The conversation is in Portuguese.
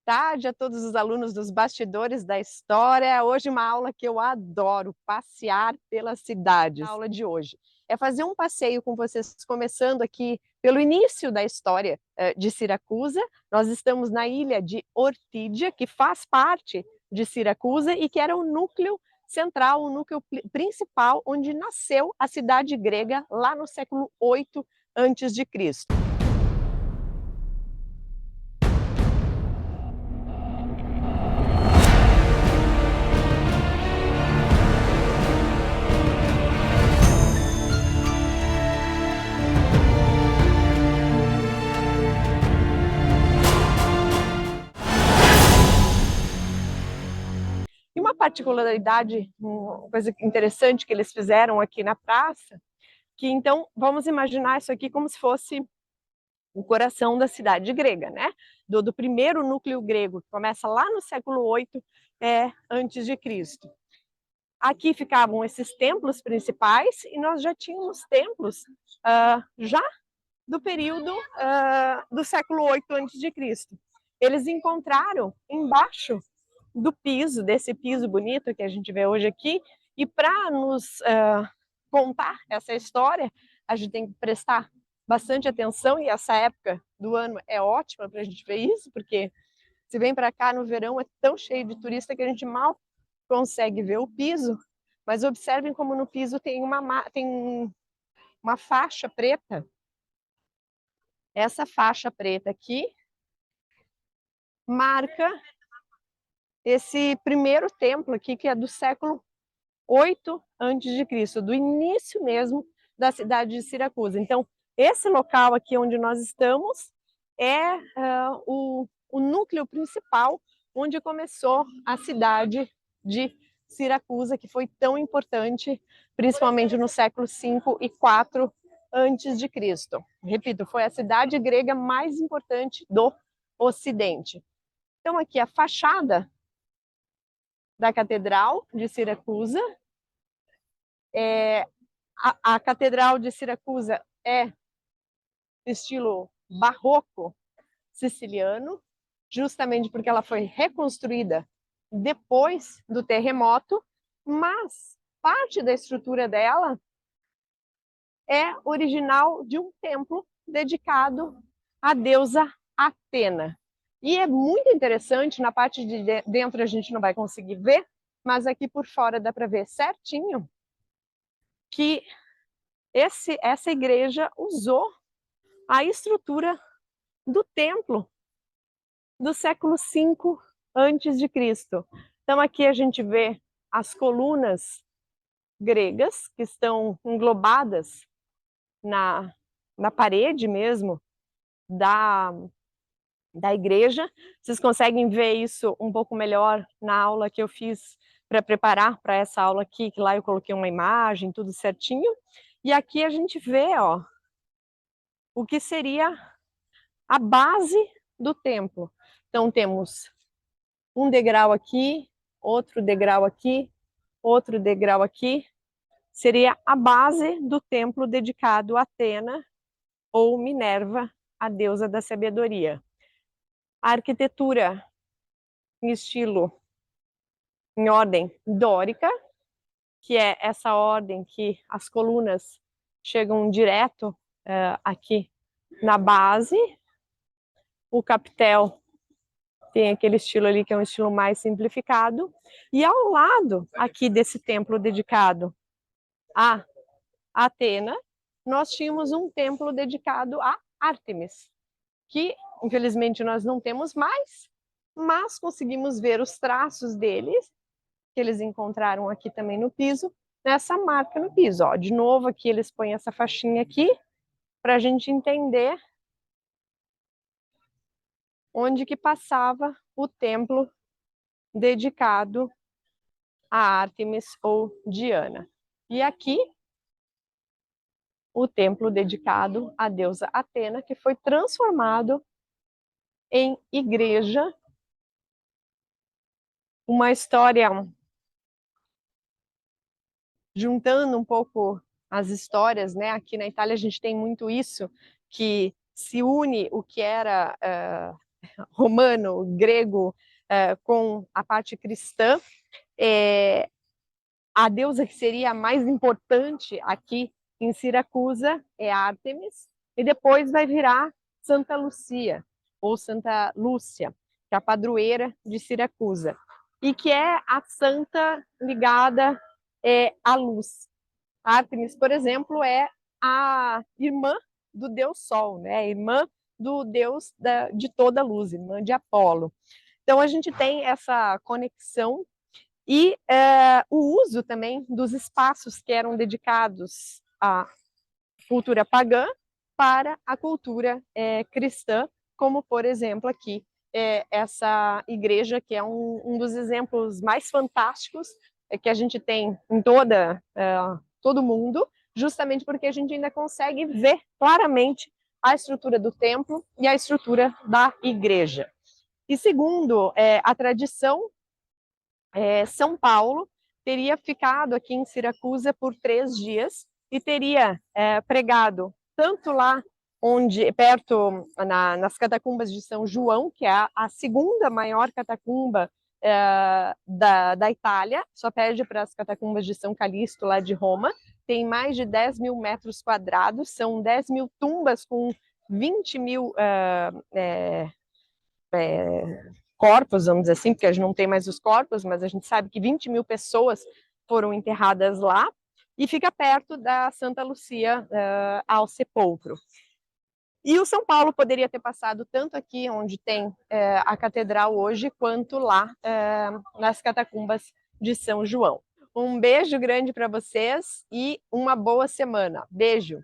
tarde a todos os alunos dos bastidores da história. Hoje uma aula que eu adoro, passear pelas cidades. A aula de hoje é fazer um passeio com vocês, começando aqui pelo início da história de Siracusa. Nós estamos na ilha de Ortígia, que faz parte de Siracusa e que era o núcleo central, o núcleo principal, onde nasceu a cidade grega lá no século 8 antes de Cristo. E uma particularidade, uma coisa interessante que eles fizeram aqui na praça, que então vamos imaginar isso aqui como se fosse o coração da cidade grega, né? Do primeiro núcleo grego, que começa lá no século 8 antes de Cristo. Aqui ficavam esses templos principais e nós já tínhamos templos já do período do século 8 antes de Cristo. Eles encontraram embaixo do piso, desse piso bonito que a gente vê hoje aqui, e para nos contar essa história, a gente tem que prestar bastante atenção, e essa época do ano é ótima para a gente ver isso, porque se vem para cá no verão é tão cheio de turista que a gente mal consegue ver o piso, mas observem como no piso tem uma faixa preta. Essa faixa preta aqui marca esse primeiro templo aqui, que é do século 8 antes de Cristo, do início mesmo da cidade de Siracusa. Então, esse local aqui onde nós estamos é o núcleo principal onde começou a cidade de Siracusa, que foi tão importante, principalmente no século 5 e 4 antes de Cristo. Repito, foi a cidade grega mais importante do Ocidente. Então, aqui a fachada da Catedral de Siracusa. A Catedral de Siracusa é estilo barroco siciliano, justamente porque ela foi reconstruída depois do terremoto, mas parte da estrutura dela é original de um templo dedicado à deusa Atena. E é muito interessante, na parte de dentro a gente não vai conseguir ver, mas aqui por fora dá para ver certinho que essa igreja usou a estrutura do templo do século 5 antes de Cristo. Então aqui a gente vê as colunas gregas que estão englobadas na parede mesmo da igreja. Vocês conseguem ver isso um pouco melhor na aula que eu fiz para preparar para essa aula aqui, que lá eu coloquei uma imagem, tudo certinho. E aqui a gente vê, ó, o que seria a base do templo. Então temos um degrau aqui, outro degrau aqui, outro degrau aqui. Seria a base do templo dedicado a Atena ou Minerva, a deusa da sabedoria. A arquitetura em estilo, em ordem dórica, que é essa ordem que as colunas chegam direto aqui na base. O capitel tem aquele estilo ali que é um estilo mais simplificado. E ao lado aqui desse templo dedicado a Atena, nós tínhamos um templo dedicado a Ártemis, que infelizmente nós não temos mais, mas conseguimos ver os traços deles, que eles encontraram aqui também no piso, nessa marca no piso. Ó, de novo aqui eles põem essa faixinha aqui, para a gente entender onde que passava o templo dedicado a Ártemis ou Diana. E aqui o templo dedicado à deusa Atena, que foi transformado em igreja. Uma história juntando um pouco as histórias, né? Aqui na Itália a gente tem muito isso, que se une o que era romano, grego, com a parte cristã. A deusa que seria a mais importante aqui em Siracusa é Ártemis, e depois vai virar Santa Lucia, ou Santa Lúcia, que é a padroeira de Siracusa, e que é a santa ligada à luz. Ártemis, por exemplo, é a irmã do deus Sol, né? Irmã do deus de toda a luz, irmã de Apolo. Então a gente tem essa conexão e o uso também dos espaços que eram dedicados à cultura pagã para a cultura cristã, como, por exemplo, aqui, essa igreja, que é um dos exemplos mais fantásticos que a gente tem em todo o mundo, justamente porque a gente ainda consegue ver claramente a estrutura do templo e a estrutura da igreja. E segundo a tradição, São Paulo teria ficado aqui em Siracusa por 3 dias e teria pregado tanto lá perto nas catacumbas de São João, que é a segunda maior catacumba da Itália, só perde para as catacumbas de São Calixto, lá de Roma, tem mais de 10 mil metros quadrados, são 10 mil tumbas com 20 mil corpos, vamos dizer assim, porque a gente não tem mais os corpos, mas a gente sabe que 20 mil pessoas foram enterradas lá, e fica perto da Santa Lucia ao sepulcro. E o São Paulo poderia ter passado tanto aqui, onde tem a catedral hoje, quanto lá nas catacumbas de São João. Um beijo grande para vocês e uma boa semana. Beijo!